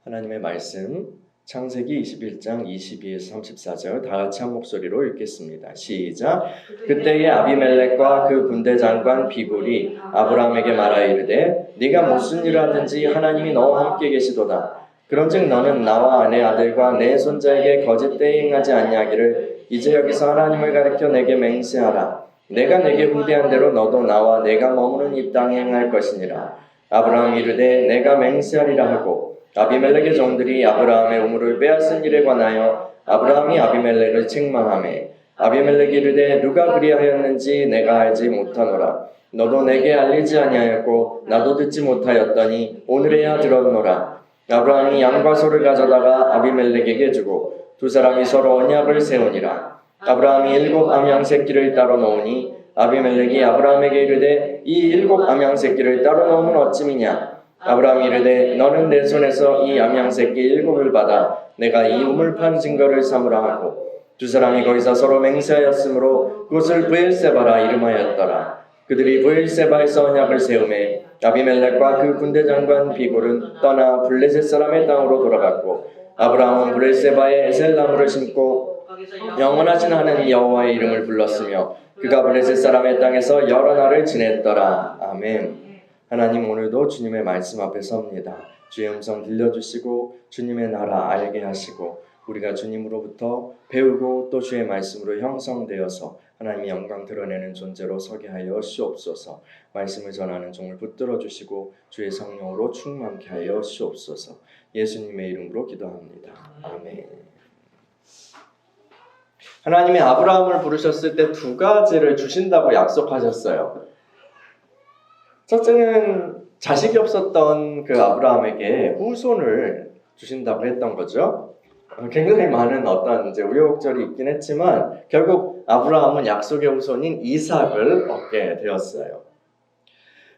하나님의 말씀 창세기 21장 22에서 34절 다 같이 한 목소리로 읽겠습니다. 시작. 그때에 아비멜렉과 그 군대 장관 비굴이 아브라함에게 말하여 이르되 네가 무슨 일을 하든지 하나님이 너와 함께 계시도다. 그런즉 너는 나와 내 아들과 내 손자에게 거짓 대행하지 아니하기를 이제 여기서 하나님을 가리켜 내게 맹세하라. 내가 내게 후대한 대로 너도 나와 내가 머무는 이 땅에 행할 것이니라. 아브라함이 이르되 내가 맹세하리라 하고 아비멜렉의 종들이 아브라함의 우물을 빼앗은 일에 관하여 아브라함이 아비멜렉을 책망하매 아비멜렉이 이르되 누가 그리하였는지 내가 알지 못하노라. 너도 내게 알리지 아니하였고 나도 듣지 못하였더니 오늘에야 들었노라. 아브라함이 양과 소를 가져다가 아비멜렉에게 주고 두 사람이 서로 언약을 세우니라. 아브라함이 7 암양 새끼를 따로 놓으니 아비멜렉이 아브라함에게 이르되 이 7 암양 새끼를 따로 놓으면 어찌미냐. 아브라함이 이르되 너는 내 손에서 이 암양 새끼 7을 받아 내가 이 우물판 증거를 삼으라 하고 두 사람이 거기서 서로 맹세하였으므로 그곳을 브엘세바라 이름하였더라. 그들이 브엘세바에서 언약을 세우매 아비멜렉과 그 군대 장관 비굴은 떠나 블레셋 사람의 땅으로 돌아갔고 아브라함은 브엘세바에 에셀나무를 심고 영원하신 하나님 여호와의 이름을 불렀으며 그가 블레셋 사람의 땅에서 여러 날을 지냈더라. 아멘. 하나님, 오늘도 주님의 말씀 앞에 섭니다. 주의 음성 들려주시고 주님의 나라 알게 하시고 우리가 주님으로부터 배우고 또 주의 말씀으로 형성되어서 하나님의 영광 드러내는 존재로 서게 하여 시옵소서. 말씀을 전하는 종을 붙들어 주시고 주의 성령으로 충만케 하여 시옵소서. 예수님의 이름으로 기도합니다. 아멘. 하나님이 아브라함을 부르셨을 때 2가지를 주신다고 약속하셨어요. 첫째는 자식이 없었던 그 아브라함에게 후손을 주신다고 했던 거죠. 굉장히 많은 어떤 우여곡절이 있긴 했지만 결국 아브라함은 약속의 후손인 이삭을 얻게 되었어요.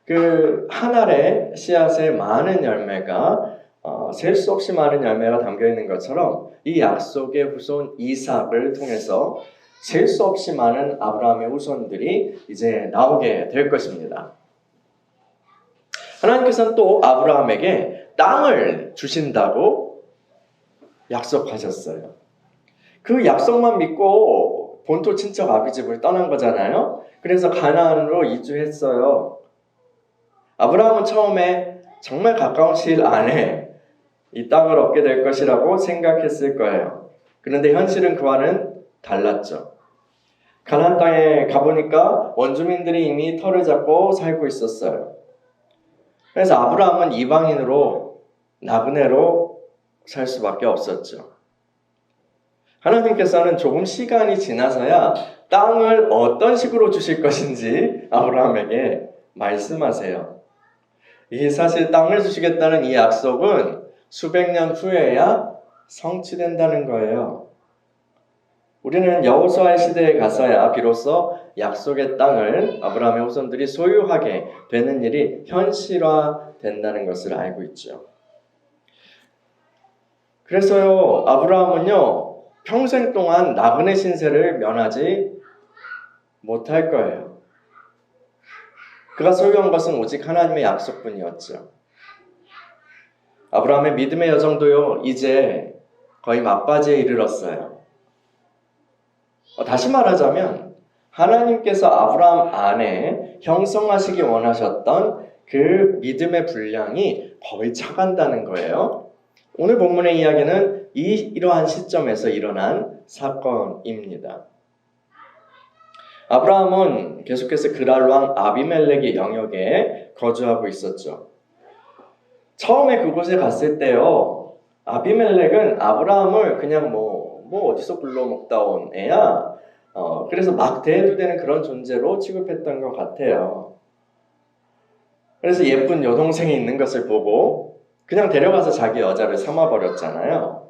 그 한 알의 씨앗에 많은 열매가 셀 수 없이 많은 열매가 담겨 있는 것처럼 이 약속의 후손 이삭을 통해서 셀 수 없이 많은 아브라함의 후손들이 이제 나오게 될 것입니다. 하나님께서는 또 아브라함에게 땅을 주신다고 약속하셨어요. 그 약속만 믿고 본토 친척 아비집을 떠난 거잖아요. 그래서 가나안으로 이주했어요. 아브라함은 처음에 정말 가까운 시일 안에 이 땅을 얻게 될 것이라고 생각했을 거예요. 그런데 현실은 그와는 달랐죠. 가나안 땅에 가보니까 원주민들이 이미 터를 잡고 살고 있었어요. 그래서 아브라함은 이방인으로 나그네로 살 수밖에 없었죠. 하나님께서는 조금 시간이 지나서야 땅을 어떤 식으로 주실 것인지 아브라함에게 말씀하세요. 이 사실 땅을 주시겠다는 이 약속은 수백 년 후에야 성취된다는 거예요. 우리는 여호수아의 시대에 가서야 비로소 약속의 땅을 아브라함의 후손들이 소유하게 되는 일이 현실화된다는 것을 알고 있죠. 그래서요, 아브라함은요, 평생 동안 나그네 신세를 면하지 못할 거예요. 그가 소유한 것은 오직 하나님의 약속뿐이었죠. 아브라함의 믿음의 여정도요, 이제 거의 막바지에 이르렀어요. 다시 말하자면 하나님께서 아브라함 안에 형성하시기 원하셨던 그 믿음의 분량이 거의 차간다는 거예요. 오늘 본문의 이야기는 이러한 시점에서 일어난 사건입니다. 아브라함은 계속해서 그랄 왕 아비멜렉의 영역에 거주하고 있었죠. 처음에 그곳에 갔을 때요, 아비멜렉은 아브라함을 그냥 어디서 굴러먹다 온 애야. 그래서 막 대해도 되는 그런 존재로 취급했던 것 같아요. 그래서 예쁜 여동생이 있는 것을 보고 그냥 데려가서 자기 여자를 삼아버렸잖아요.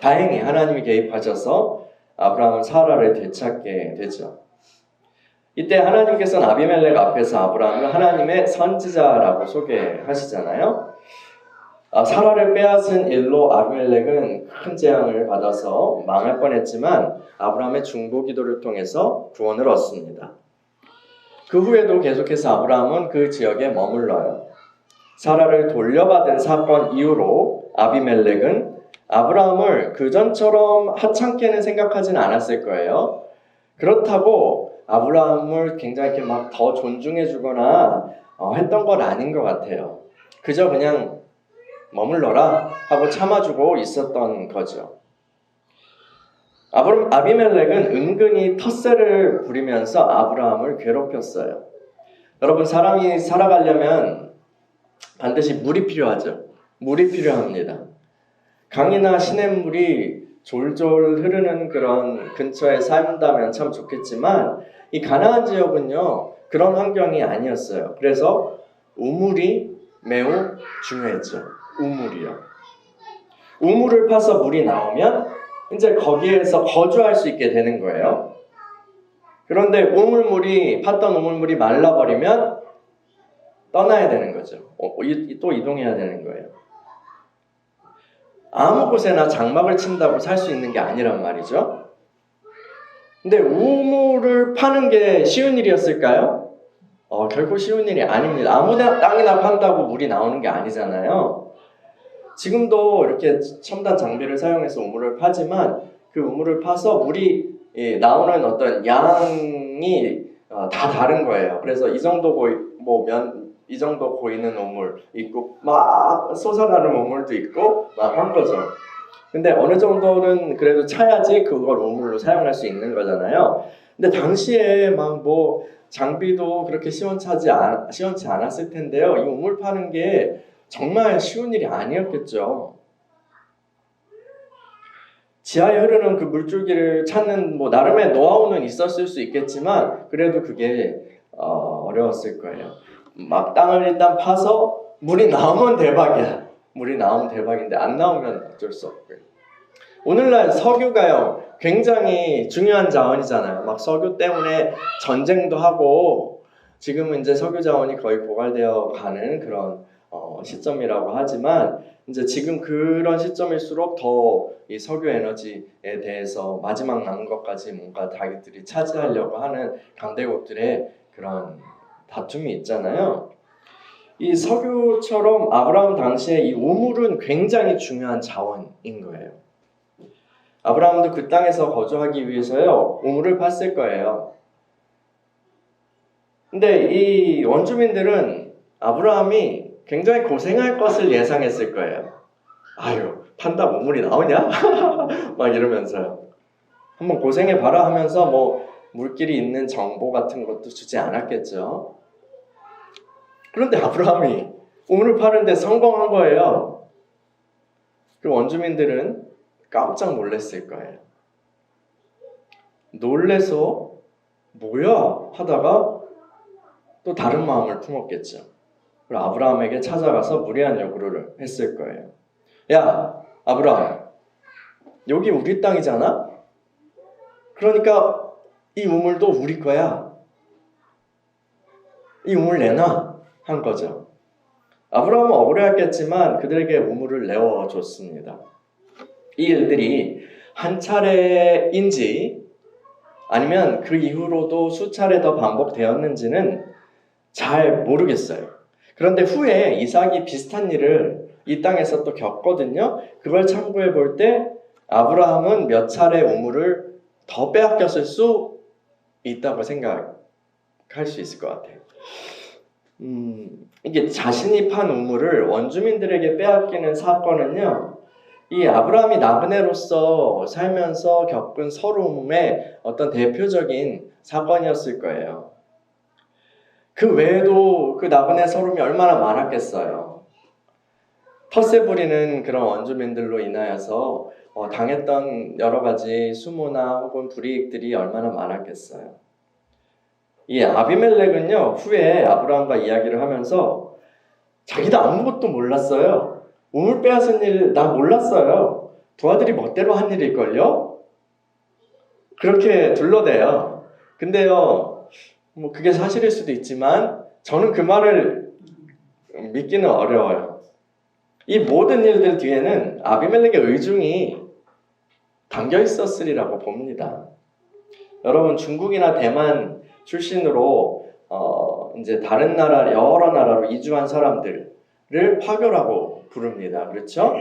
다행히 하나님이 개입하셔서 아브라함은 사라를 되찾게 되죠. 이때 하나님께서는 아비멜렉 앞에서 아브라함을 하나님의 선지자라고 소개하시잖아요. 사라를 빼앗은 일로 아비멜렉은 큰 재앙을 받아서 망할 뻔했지만 아브라함의 중보 기도를 통해서 구원을 얻습니다. 그 후에도 계속해서 아브라함은 그 지역에 머물러요. 사라를 돌려받은 사건 이후로 아비멜렉은 아브라함을 그전처럼 하찮게는 생각하지는 않았을 거예요. 그렇다고 아브라함을 굉장히 이렇게 막 더 존중해주거나 했던 건 아닌 것 같아요. 그저 그냥 머물러라 하고 참아주고 있었던 거죠. 아비멜렉은 은근히 텃세를 부리면서 아브라함을 괴롭혔어요. 여러분, 사람이 살아가려면 반드시 물이 필요하죠. 물이 필요합니다. 강이나 시냇물이 졸졸 흐르는 그런 근처에 산다면 참 좋겠지만 이 가나안 지역은요 그런 환경이 아니었어요. 그래서 우물이 매우 중요했죠. 우물이요. 우물을 파서 물이 나오면 이제 거기에서 거주할 수 있게 되는 거예요. 그런데 팠던 우물물이 말라버리면 떠나야 되는 거죠. 또 이동해야 되는 거예요. 아무 곳에나 장막을 친다고 살 수 있는 게 아니란 말이죠. 근데 우물을 파는 게 쉬운 일이었을까요? 결코 쉬운 일이 아닙니다. 아무나 땅이나 판다고 물이 나오는 게 아니잖아요. 지금도 이렇게 첨단 장비를 사용해서 우물을 파지만 그 우물을 파서 물이 나오는 어떤 양이 다 다른 거예요. 그래서 이 정도 이 정도 고이는 우물 있고 막 솟아나는 우물도 있고 막 한 거죠. 근데 어느 정도는 그래도 차야지 그걸 우물로 사용할 수 있는 거잖아요. 근데 당시에 막 장비도 그렇게 시원치 않았을 텐데요. 이 우물 파는 게 정말 쉬운 일이 아니었겠죠. 지하에 흐르는 그 물줄기를 찾는 나름의 노하우는 있었을 수 있겠지만 그래도 그게 어려웠을 거예요. 막 땅을 일단 파서 물이 나오면 대박이야. 물이 나오면 대박인데 안 나오면 어쩔 수 없고요. 오늘날 석유가요 굉장히 중요한 자원이잖아요. 막 석유 때문에 전쟁도 하고 지금은 이제 석유 자원이 거의 고갈되어 가는 그런 시점이라고 하지만 이제 지금 그런 시점일수록 더 이 석유 에너지에 대해서 마지막 남은 것까지 뭔가 자기들이 차지하려고 하는 강대국들의 그런 다툼이 있잖아요. 이 석유처럼 아브라함 당시에 이 우물은 굉장히 중요한 자원인 거예요. 아브라함도 그 땅에서 거주하기 위해서요 우물을 팠을 거예요. 근데 이 원주민들은 아브라함이 굉장히 고생할 것을 예상했을 거예요. 아유, 판다고 우물이 나오냐? 막 이러면서요. 한번 고생해봐라 하면서 물길이 있는 정보 같은 것도 주지 않았겠죠. 그런데 아브라함이 우물을 파는데 성공한 거예요. 그 원주민들은 깜짝 놀랐을 거예요. 놀래서 뭐야? 하다가 또 다른 마음을 품었겠죠. 그리고 아브라함에게 찾아가서 무리한 요구를 했을 거예요. 야, 아브라함, 여기 우리 땅이잖아? 그러니까 이 우물도 우리 거야. 이 우물 내놔. 한 거죠. 아브라함은 억울해했겠지만 그들에게 우물을 내어줬습니다. 이 일들이 한 차례인지 아니면 그 이후로도 수차례 더 반복되었는지는 잘 모르겠어요. 그런데 후에 이삭이 비슷한 일을 이 땅에서 또 겪거든요. 그걸 참고해 볼 때 아브라함은 몇 차례 우물을 더 빼앗겼을 수 있다고 생각할 수 있을 것 같아요. 이게 자신이 판 우물을 원주민들에게 빼앗기는 사건은요, 이 아브라함이 나그네로서 살면서 겪은 서러움의 어떤 대표적인 사건이었을 거예요. 그 외에도 그 나그네 서러움이 얼마나 많았겠어요. 텃세 부리는 그런 원주민들로 인하여서 당했던 여러 가지 수모나 혹은 불이익들이 얼마나 많았겠어요. 이 아비멜렉은요, 후에 아브라함과 이야기를 하면서 자기도 아무것도 몰랐어요. 우물 빼앗은 일 나 몰랐어요. 두 아들이 멋대로 한 일일걸요? 그렇게 둘러대요. 근데요, 그게 사실일 수도 있지만 저는 그 말을 믿기는 어려워요. 이 모든 일들 뒤에는 아비멜렉의 의중이 담겨 있었으리라고 봅니다. 여러분, 중국이나 대만 출신으로 이제 다른 나라, 여러 나라로 이주한 사람들, 화교라고 부릅니다. 그렇죠?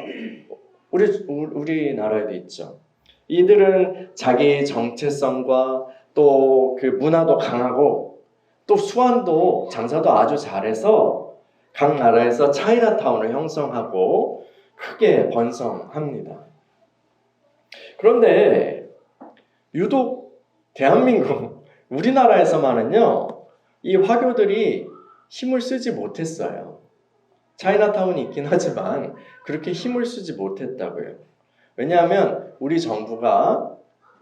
우리나라에도 있죠. 이들은 자기 정체성과 또 그 문화도 강하고 또 수완도 장사도 아주 잘해서 각 나라에서 차이나타운을 형성하고 크게 번성합니다. 그런데 유독 대한민국 우리나라에서만은요 이 화교들이 힘을 쓰지 못했어요. 차이나타운이 있긴 하지만 그렇게 힘을 쓰지 못했다고요. 왜냐하면 우리 정부가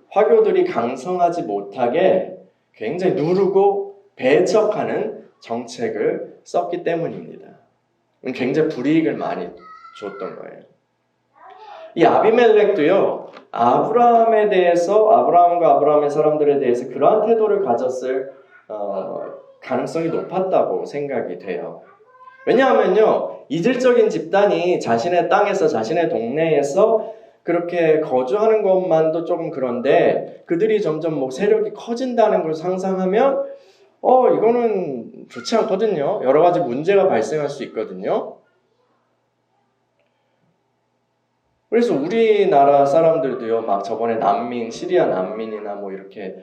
화교들이 강성하지 못하게 굉장히 누르고 배척하는 정책을 썼기 때문입니다. 굉장히 불이익을 많이 줬던 거예요. 이 아비멜렉도요, 아브라함에 대해서, 아브라함과 아브라함의 사람들에 대해서 그러한 태도를 가졌을 가능성이 높았다고 생각이 돼요. 왜냐하면요, 이질적인 집단이 자신의 땅에서, 자신의 동네에서 그렇게 거주하는 것만도 조금 그런데 그들이 점점 세력이 커진다는 걸 상상하면 이거는 좋지 않거든요. 여러 가지 문제가 발생할 수 있거든요. 그래서 우리나라 사람들도요, 막 저번에 난민, 시리아 난민이나 뭐 이렇게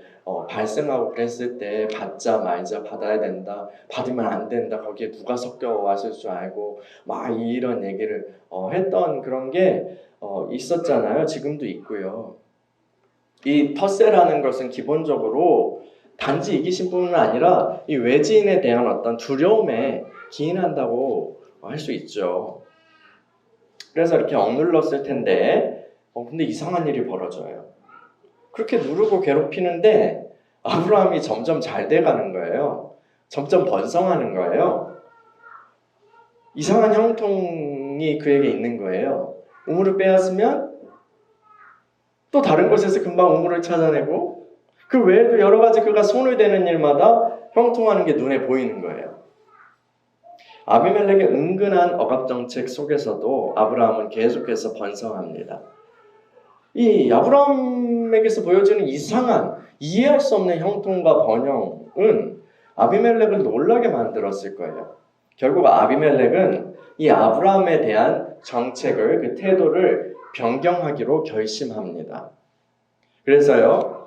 발생하고 그랬을 때 받자 말자 받아야 된다, 받으면 안 된다, 거기에 누가 섞여 왔을 줄 알고 막 이런 얘기를 했던 그런 게 있었잖아요. 지금도 있고요. 이 텃세라는 것은 기본적으로 단지 이기심뿐만 아니라 이 외지인에 대한 어떤 두려움에 기인한다고 할 수 있죠. 그래서 이렇게 억눌렀을 텐데 근데 이상한 일이 벌어져요. 그렇게 누르고 괴롭히는데 아브라함이 점점 잘 돼가는 거예요. 점점 번성하는 거예요. 이상한 형통이 그에게 있는 거예요. 우물을 빼앗으면 또 다른 곳에서 금방 우물을 찾아내고 그 외에도 여러 가지 그가 손을 대는 일마다 형통하는 게 눈에 보이는 거예요. 아비멜렉의 은근한 억압정책 속에서도 아브라함은 계속해서 번성합니다. 이 아브라함에게서 보여지는 이상한 이해할 수 없는 형통과 번영은 아비멜렉을 놀라게 만들었을 거예요. 결국 아비멜렉은 이 아브라함에 대한 정책을, 그 태도를 변경하기로 결심합니다. 그래서요,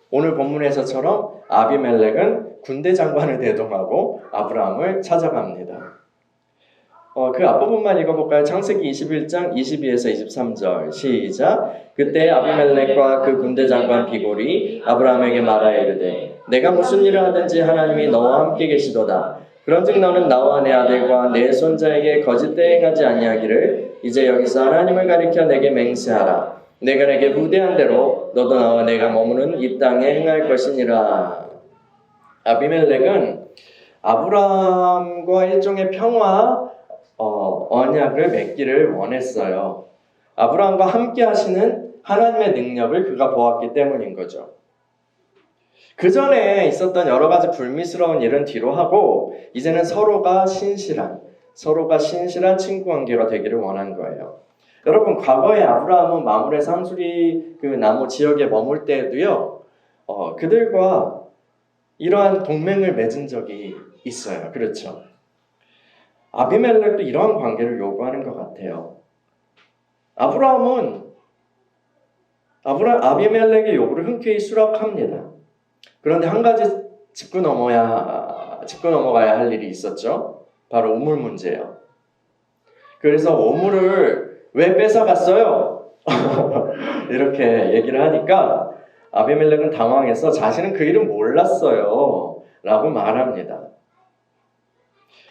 오늘 본문에서처럼 아비멜렉은 군대 장관을 대동하고 아브라함을 찾아갑니다. 그 앞부분만 읽어볼까요? 창세기 21장 22에서 23절 시작. 그때 아비멜렉과 그 군대 장관 비골이 아브라함에게 말하여 이르되 내가 무슨 일을 하든지 하나님이 너와 함께 계시도다. 그런즉 너는 나와 내 아들과 내 손자에게 거짓 대행하지 아니하기를 이제 여기서 하나님을 가리켜 내게 맹세하라. 내가 내게 부대한 대로 너도 나와 내가 머무는 이 땅에 행할 것이니라. 아비멜렉은 아브라함과 일종의 평화 언약을 맺기를 원했어요. 아브라함과 함께 하시는 하나님의 능력을 그가 보았기 때문인 거죠. 그 전에 있었던 여러 가지 불미스러운 일은 뒤로 하고 이제는 서로가 신실한 친구 관계가 되기를 원한 거예요. 여러분, 과거에 아브라함은 마므레 상수리 그 나무 지역에 머물 때에도요, 그들과 이러한 동맹을 맺은 적이 있어요. 그렇죠? 아비멜렉도 이러한 관계를 요구하는 것 같아요. 아비멜렉의 요구를 흔쾌히 수락합니다. 그런데 한 가지 짚고 넘어가야 할 일이 있었죠. 바로 우물 문제예요. 그래서 우물을 왜 뺏어갔어요? 이렇게 얘기를 하니까 아비멜렉은 당황해서 자신은 그 일은 몰랐어요 라고 말합니다.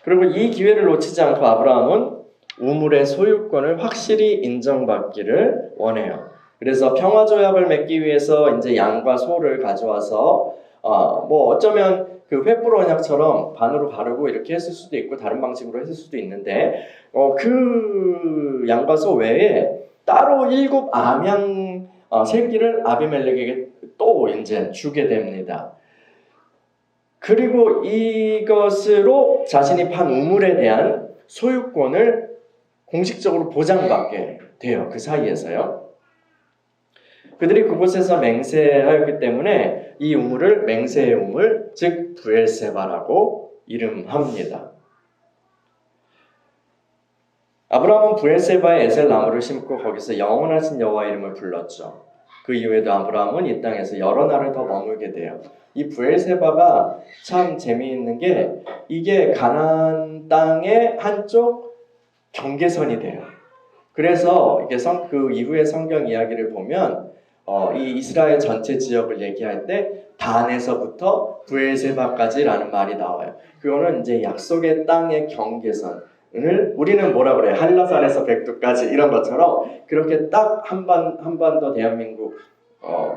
그리고 이 기회를 놓치지 않고 아브라함은 우물의 소유권을 확실히 인정받기를 원해요. 그래서 평화조약을 맺기 위해서 이제 양과 소를 가져와서 어쩌면 그 횃불 언약처럼 반으로 가르고 이렇게 했을 수도 있고 다른 방식으로 했을 수도 있는데 그 양과 소 외에 따로 7 암양 새끼를 아비멜렉에게 또 이제 주게 됩니다. 그리고 이것으로 자신이 판 우물에 대한 소유권을 공식적으로 보장받게 돼요. 그 사이에서요. 그들이 그곳에서 맹세하였기 때문에 이 우물을 맹세의 우물, 즉 브엘세바라고 이름합니다. 아브라함은 브엘세바에 에셀 나무를 심고 거기서 영원하신 여호와 이름을 불렀죠. 그 이후에도 아브라함은 이 땅에서 여러 날을 더 머물게 돼요. 이 브엘세바가 참 재미있는 게 이게 가나안 땅의 한쪽 경계선이 돼요. 그래서 이게 그 이후의 성경 이야기를 보면 이 이스라엘 전체 지역을 얘기할 때 단에서부터 브엘세바까지라는 말이 나와요. 그거는 이제 약속의 땅의 경계선을 우리는 뭐라 그래요? 한라산에서 백두까지 이런 것처럼 그렇게 딱 한반도 대한민국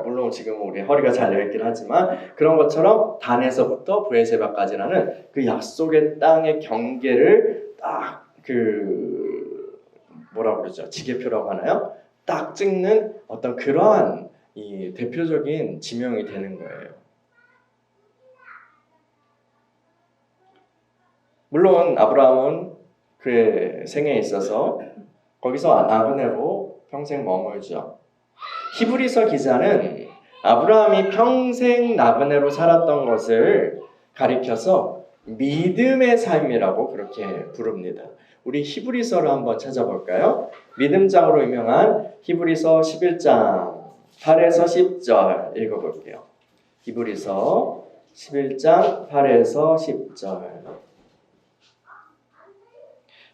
물론 지금 우리 허리가 잘 열긴 하지만 그런 것처럼 단에서부터 브엘세바까지라는 그 약속의 땅의 경계를 딱 뭐라 그러죠? 지계표라고 하나요? 딱 찍는 어떤 그러한 이 대표적인 지명이 되는 거예요. 물론 아브라함은 그의 생애에 있어서 거기서 나그네로 평생 머물죠. 히브리서 기자는 아브라함이 평생 나그네로 살았던 것을 가리켜서 믿음의 삶이라고 그렇게 부릅니다. 우리 히브리서를 한번 찾아볼까요? 믿음장으로 유명한 히브리서 11장 8에서 10절 읽어볼게요. 히브리서 11장 8에서 10절.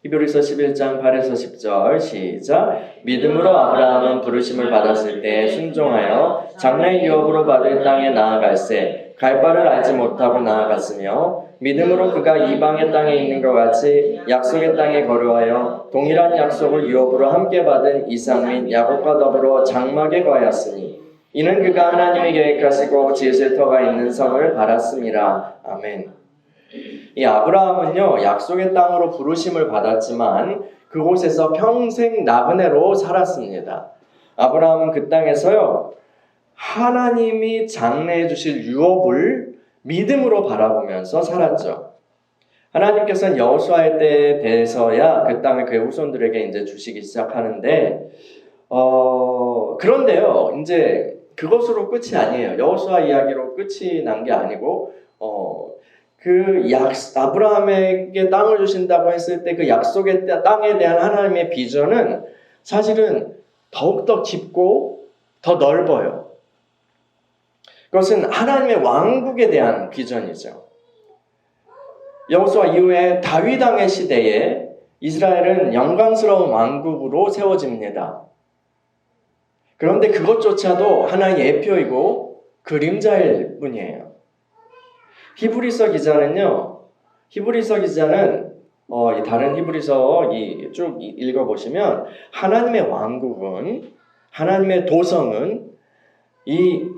히브리서 11장 8에서 10절 시작. 믿음으로 아브라함은 부르심을 받았을 때 순종하여 장래 유업으로 받을 땅에 나아갈새 갈 바를 알지 못하고 나아갔으며 믿음으로 그가 이방의 땅에 있는 것 같이 약속의 땅에 거류하여 동일한 약속을 유업으로 함께 받은 이삭 및 야곱과 더불어 장막에 거하였으니 이는 그가 하나님이 계획하시고 지으실 터가 있는 성을 바랐음이라. 아멘. 이 아브라함은요 약속의 땅으로 부르심을 받았지만 그곳에서 평생 나그네로 살았습니다. 아브라함은 그 땅에서요 하나님이 장래해 주실 유업을 믿음으로 바라보면서 살았죠. 하나님께서는 여호수아의 때에 대해서야 그 땅을 그의 후손들에게 이제 주시기 시작하는데 그런데요 이제 그것으로 끝이 아니에요. 여호수아 이야기로 끝이 난 게 아니고 아브라함에게 땅을 주신다고 했을 때 그 약속의 땅에 대한 하나님의 비전은 사실은 더욱더 깊고 더 넓어요. 그것은 하나님의 왕국에 대한 비전이죠. 여호수아 이후에 다윗 왕의 시대에 이스라엘은 영광스러운 왕국으로 세워집니다. 그런데 그것조차도 하나의 예표이고 그림자일 뿐이에요. 히브리서 기자는 다른 히브리서 쭉 읽어보시면 하나님의 왕국은 하나님의 도성은 이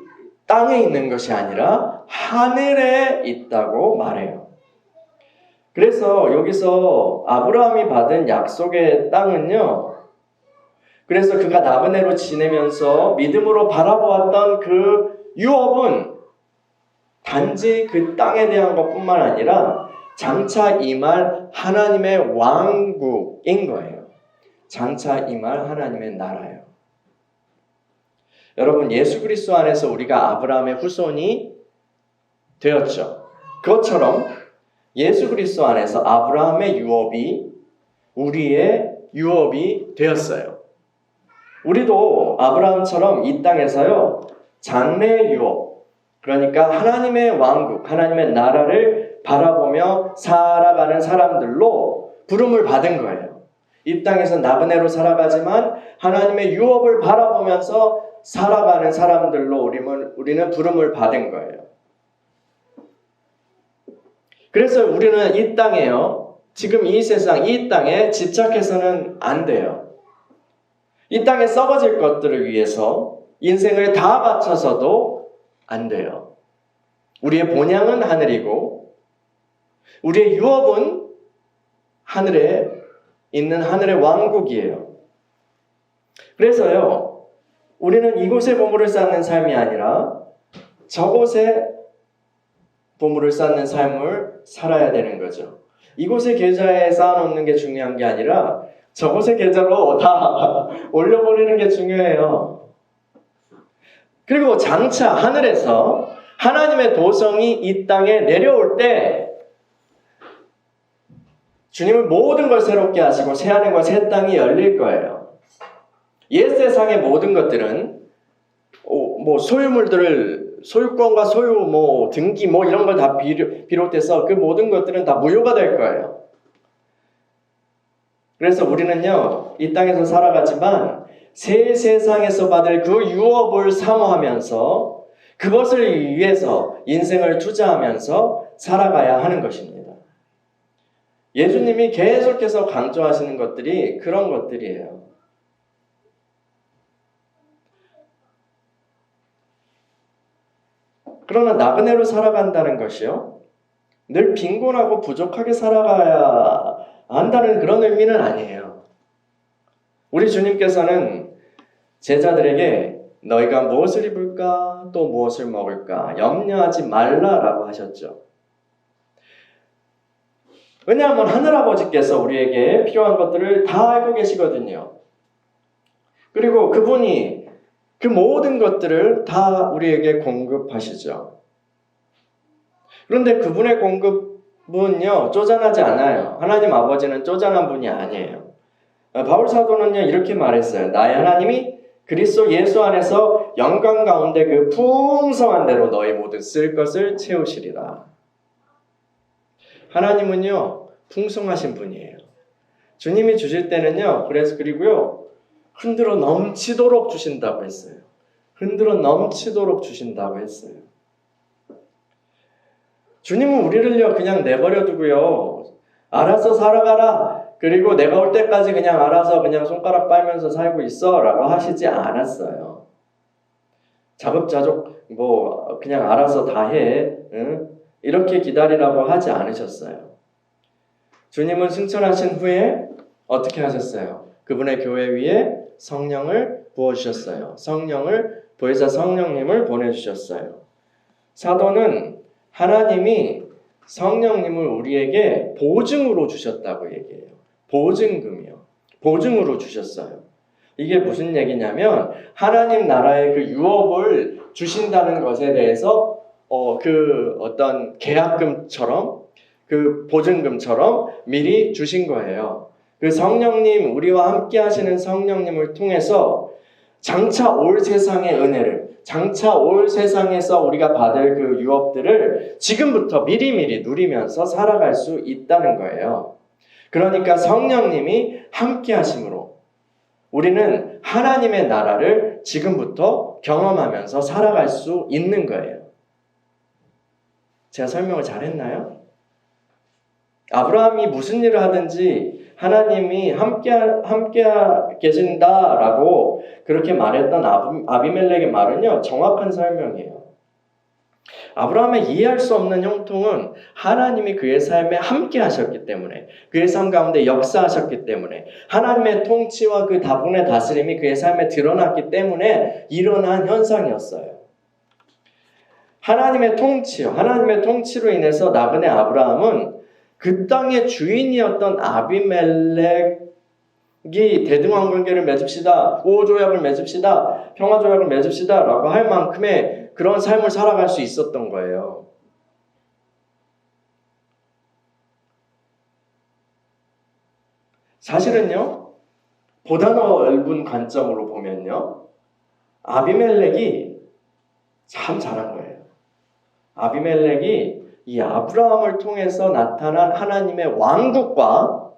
땅에 있는 것이 아니라 하늘에 있다고 말해요. 그래서 여기서 아브라함이 받은 약속의 땅은요 그래서 그가 나그네로 지내면서 믿음으로 바라보았던 그 유업은 단지 그 땅에 대한 것뿐만 아니라 장차 임할 하나님의 왕국인 거예요. 장차 임할 하나님의 나라예요. 여러분 예수 그리스도 안에서 우리가 아브라함의 후손이 되었죠. 그것처럼 예수 그리스도 안에서 아브라함의 유업이 우리의 유업이 되었어요. 우리도 아브라함처럼 이 땅에서요 장래의 유업 그러니까 하나님의 왕국, 하나님의 나라를 바라보며 살아가는 사람들로 부름을 받은 거예요. 이 땅에서 나그네로 살아가지만 하나님의 유업을 바라보면서 살아가는 사람들로 우리는 부름을 받은 거예요. 그래서 우리는 이 땅에요. 지금 이 세상, 이 땅에 집착해서는 안 돼요. 이 땅에 썩어질 것들을 위해서 인생을 다 바쳐서도 안 돼요. 우리의 본향은 하늘이고 우리의 유업은 하늘에 있는 하늘의 왕국이에요. 그래서요 우리는 이곳에 보물을 쌓는 삶이 아니라 저곳에 보물을 쌓는 삶을 살아야 되는 거죠. 이곳의 계좌에 쌓아놓는 게 중요한 게 아니라 저곳의 계좌로 다 올려버리는 게 중요해요. 그리고 장차 하늘에서 하나님의 도성이 이 땅에 내려올 때 주님은 모든 걸 새롭게 하시고 새 하늘과 새 땅이 열릴 거예요. 옛 세상의 모든 것들은 뭐 소유물들을 소유권과 소유 뭐 등기 뭐 이런 걸 다 비롯해서 그 모든 것들은 다 무효가 될 거예요. 그래서 우리는요, 이 땅에서 살아가지만 새 세상에서 받을 그 유업을 사모하면서 그것을 위해서 인생을 투자하면서 살아가야 하는 것입니다. 예수님이 계속해서 강조하시는 것들이 그런 것들이에요. 그러나 나그네로 살아간다는 것이요, 늘 빈곤하고 부족하게 살아가야 한다는 그런 의미는 아니에요. 우리 주님께서는 제자들에게 너희가 무엇을 입을까 또 무엇을 먹을까 염려하지 말라라고 하셨죠. 왜냐하면 하늘아버지께서 우리에게 필요한 것들을 다 알고 계시거든요. 그리고 그분이 그 모든 것들을 다 우리에게 공급하시죠. 그런데 그분의 공급은요, 쪼잔하지 않아요. 하나님 아버지는 쪼잔한 분이 아니에요. 바울 사도는요, 이렇게 말했어요. 나의 하나님이 그리스도 예수 안에서 영광 가운데 그 풍성한 대로 너희 모두 쓸 것을 채우시리라. 하나님은요, 풍성하신 분이에요. 주님이 주실 때는요, 그리고요, 흔들어 넘치도록 주신다고 했어요. 흔들어 넘치도록 주신다고 했어요. 주님은 우리를요, 그냥 내버려 두고요, 알아서 살아가라. 그리고 내가 올 때까지 그냥 알아서 그냥 손가락 빨면서 살고 있어 라고 하시지 않았어요. 자급자족 뭐 그냥 알아서 다 해. 응? 이렇게 기다리라고 하지 않으셨어요. 주님은 승천하신 후에 어떻게 하셨어요? 그분의 교회 위에 성령을 부어주셨어요. 성령을, 보혜사 성령님을 보내주셨어요. 사도는 하나님이 성령님을 우리에게 보증으로 주셨다고 얘기해요. 보증금이요. 보증으로 주셨어요. 이게 무슨 얘기냐면 하나님 나라의 그 유업을 주신다는 것에 대해서 그 어떤 계약금처럼 그 보증금처럼 미리 주신 거예요. 그 성령님, 우리와 함께 하시는 성령님을 통해서 장차 올 세상의 은혜를, 장차 올 세상에서 우리가 받을 그 유업들을 지금부터 미리미리 누리면서 살아갈 수 있다는 거예요. 그러니까 성령님이 함께 하심으로 우리는 하나님의 나라를 지금부터 경험하면서 살아갈 수 있는 거예요. 제가 설명을 잘했나요? 아브라함이 무슨 일을 하든지 하나님이 함께 계신다라고 그렇게 말했던 아비멜렉의 말은요, 정확한 설명이에요. 아브라함의 이해할 수 없는 형통은 하나님이 그의 삶에 함께 하셨기 때문에, 그의 삶 가운데 역사하셨기 때문에, 하나님의 통치와 그 다분의 다스림이 그의 삶에 드러났기 때문에 일어난 현상이었어요. 하나님의 통치요, 하나님의 통치로 인해서 나그네 아브라함은 그 땅의 주인이었던 아비멜렉이 대등한 관계를 맺읍시다, 보호조약을 맺읍시다, 평화조약을 맺읍시다 라고 할 만큼의 그런 삶을 살아갈 수 있었던 거예요. 사실은요, 보다 넓은 관점으로 보면요, 아비멜렉이 참 잘한 거예요. 아비멜렉이 이 아브라함을 통해서 나타난 하나님의 왕국과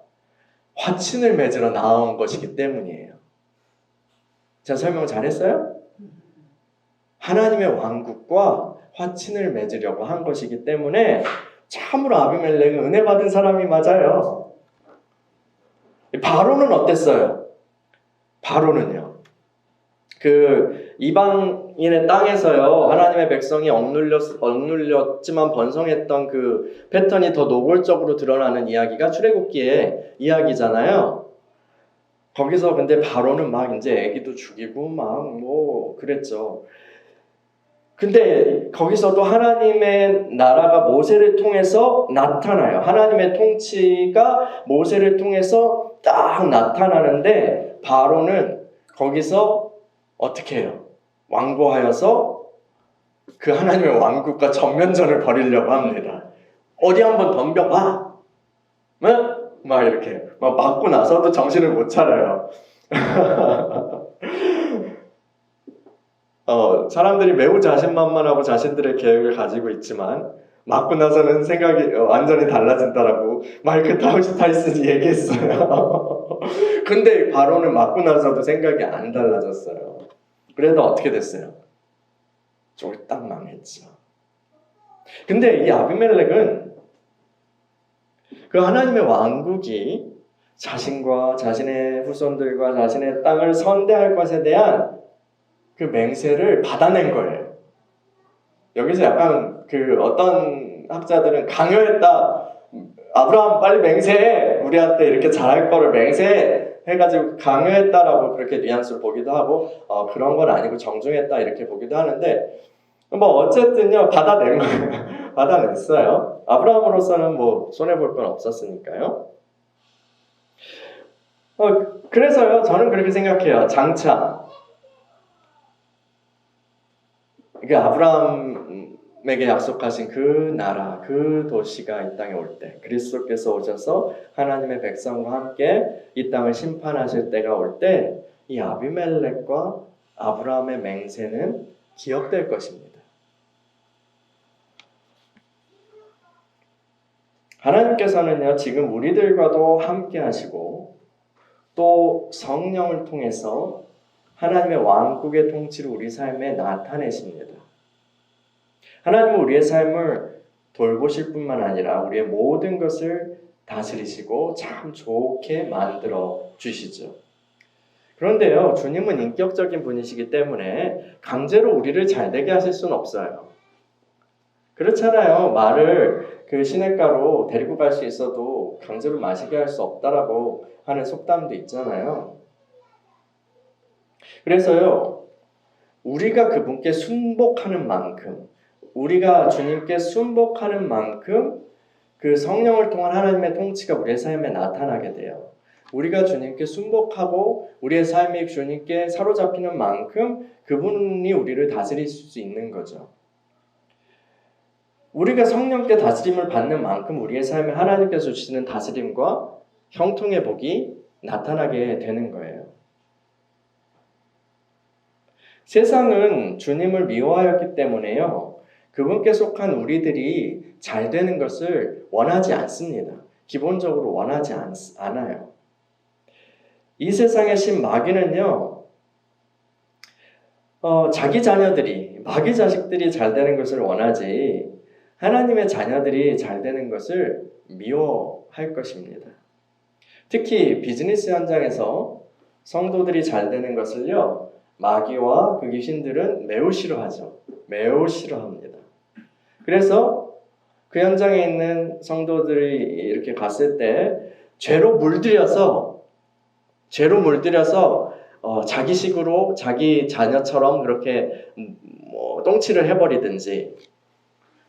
화친을 맺으러 나온 것이기 때문이에요. 제가 설명 잘했어요? 하나님의 왕국과 화친을 맺으려고 한 것이기 때문에 참으로 아비멜렉은 은혜 받은 사람이 맞아요. 바로는 어땠어요? 바로는요, 그 이방인의 땅에서요, 하나님의 백성이 억눌렸지만 번성했던 그 패턴이 더 노골적으로 드러나는 이야기가 출애굽기의 이야기잖아요. 거기서 근데 바로는 막 이제 애기도 죽이고 막 뭐 그랬죠. 근데 거기서도 하나님의 나라가 모세를 통해서 나타나요. 하나님의 통치가 모세를 통해서 딱 나타나는데 바로는 거기서 어떻게 해요? 완고하여서 그 하나님의 왕국과 전면전을 벌이려고 합니다. 어디 한번 덤벼봐. 네? 막 이렇게 막 맞고 나서도 정신을 못 차려요. 사람들이 매우 자신만만하고 자신들의 계획을 가지고 있지만 맞고 나서는 생각이 완전히 달라진다라고 마이크 타이슨이 얘기했어요. 근데 바로는 맞고 나서도 생각이 안 달라졌어요. 그래도 어떻게 됐어요? 쫄딱 망했죠. 근데 이 아비멜렉은 그 하나님의 왕국이 자신과 자신의 후손들과 자신의 땅을 선대할 것에 대한 그 맹세를 받아낸 거예요. 여기서 약간 어떤 학자들은 강요했다. 아브라함 빨리 맹세해. 우리한테 이렇게 잘할 거를 맹세해. 해가지고 강요했다라고 그렇게 뉘앙스를 보기도 하고 그런 건 아니고 정중했다 이렇게 보기도 하는데 뭐 어쨌든요 받아낸 거예요. 받아냈어요. 아브라함으로서는 뭐 손해볼 건 없었으니까요. 그래서요 저는 그렇게 생각해요. 장차 이게 아브라함에게 약속하신 그 나라, 그 도시가 이 땅에 올 때, 그리스도께서 오셔서 하나님의 백성과 함께 이 땅을 심판하실 때가 올 때, 이 아비멜렉과 아브라함의 맹세는 기억될 것입니다. 하나님께서는요, 지금 우리들과도 함께 하시고, 또 성령을 통해서 하나님의 왕국의 통치를 우리 삶에 나타내십니다. 하나님은 우리의 삶을 돌보실 뿐만 아니라 우리의 모든 것을 다스리시고 참 좋게 만들어 주시죠. 그런데요, 주님은 인격적인 분이시기 때문에 강제로 우리를 잘되게 하실 수는 없어요. 그렇잖아요. 말을 시냇가로 데리고 갈 수 있어도 강제로 마시게 할 수 없다라고 하는 속담도 있잖아요. 그래서요, 우리가 그분께 순복하는 만큼, 우리가 주님께 순복하는 만큼 그 성령을 통한 하나님의 통치가 우리의 삶에 나타나게 돼요. 우리가 주님께 순복하고 우리의 삶이 주님께 사로잡히는 만큼 그분이 우리를 다스릴 수 있는 거죠. 우리가 성령께 다스림을 받는 만큼 우리의 삶에 하나님께서 주시는 다스림과 형통의 복이 나타나게 되는 거예요. 세상은 주님을 미워하였기 때문에요. 그분께 속한 우리들이 잘 되는 것을 원하지 않습니다. 기본적으로 원하지 않아요. 이 세상의 신 마귀는요. 자기 자녀들이, 마귀 자식들이 잘 되는 것을 원하지 하나님의 자녀들이 잘 되는 것을 미워할 것입니다. 특히 비즈니스 현장에서 성도들이 잘 되는 것을요. 마귀와 그 귀신들은 매우 싫어하죠. 매우 싫어합니다. 그래서 그 현장에 있는 성도들이 이렇게 갔을 때 죄로 물들여서 자기식으로 자기 자녀처럼 그렇게 똥치를 해버리든지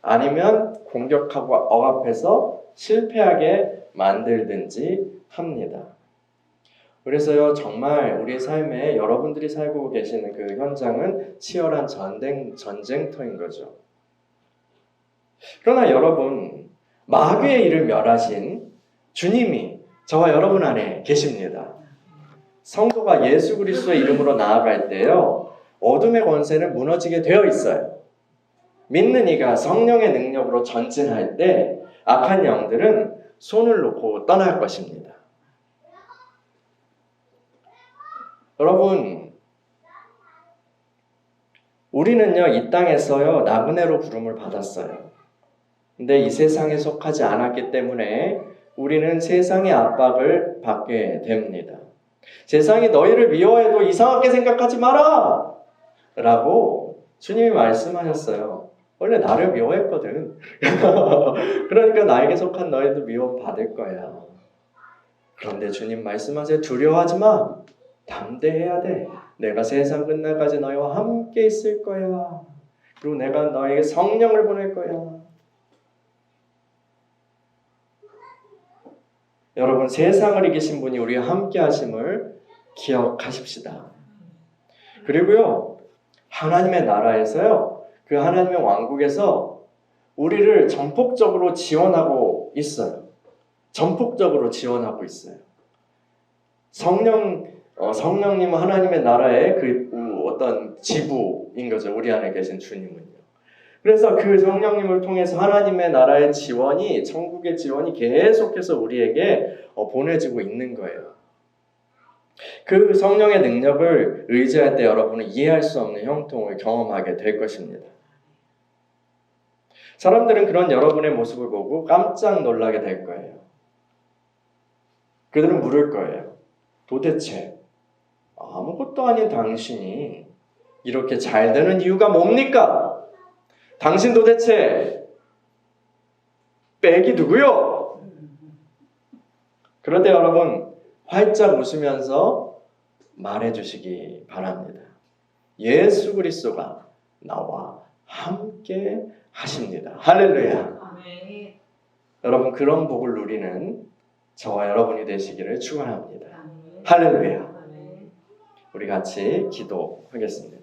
아니면 공격하고 억압해서 실패하게 만들든지 합니다. 그래서요, 정말 우리 삶에 여러분들이 살고 계시는 그 현장은 치열한 전쟁터인 거죠. 그러나 여러분, 마귀의 일을 멸하신 주님이 저와 여러분 안에 계십니다. 성도가 예수 그리스도의 이름으로 나아갈 때요, 어둠의 권세는 무너지게 되어 있어요. 믿는 이가 성령의 능력으로 전진할 때 악한 영들은 손을 놓고 떠날 것입니다. 여러분, 우리는요, 이 땅에서요, 나그네로 부름을 받았어요. 근데 이 세상에 속하지 않았기 때문에 우리는 세상의 압박을 받게 됩니다. 세상이 너희를 미워해도 이상하게 생각하지 마라! 라고 주님이 말씀하셨어요. 원래 나를 미워했거든. 그러니까 나에게 속한 너희도 미워받을 거야. 그런데 주님 말씀하세요. 두려워하지 마. 담대해야 돼. 내가 세상 끝날까지 너희와 함께 있을 거야. 그리고 내가 너에게 성령을 보낼 거야. 여러분, 세상을 이기신 분이 우리와 함께 하심을 기억하십시다. 그리고요, 하나님의 나라에서요, 그 하나님의 왕국에서 우리를 전폭적으로 지원하고 있어요. 전폭적으로 지원하고 있어요. 성령님은 하나님의 나라의 그 어떤 지부인 거죠. 우리 안에 계신 주님은요. 그래서 그 성령님을 통해서 하나님의 나라의 지원이, 천국의 지원이 계속해서 우리에게 보내지고 있는 거예요. 그 성령의 능력을 의지할 때 여러분은 이해할 수 없는 형통을 경험하게 될 것입니다. 사람들은 그런 여러분의 모습을 보고 깜짝 놀라게 될 거예요. 그들은 물을 거예요. 도대체 아무것도 아닌 당신이 이렇게 잘 되는 이유가 뭡니까? 당신 도대체 빽이 누구요? 그런데 여러분 활짝 웃으면서 말해주시기 바랍니다. 예수 그리스도가 나와 함께 하십니다. 할렐루야. 아멘. 여러분 그런 복을 누리는 저와 여러분이 되시기를 축원합니다. 아멘. 할렐루야. 아멘. 우리 같이 기도하겠습니다.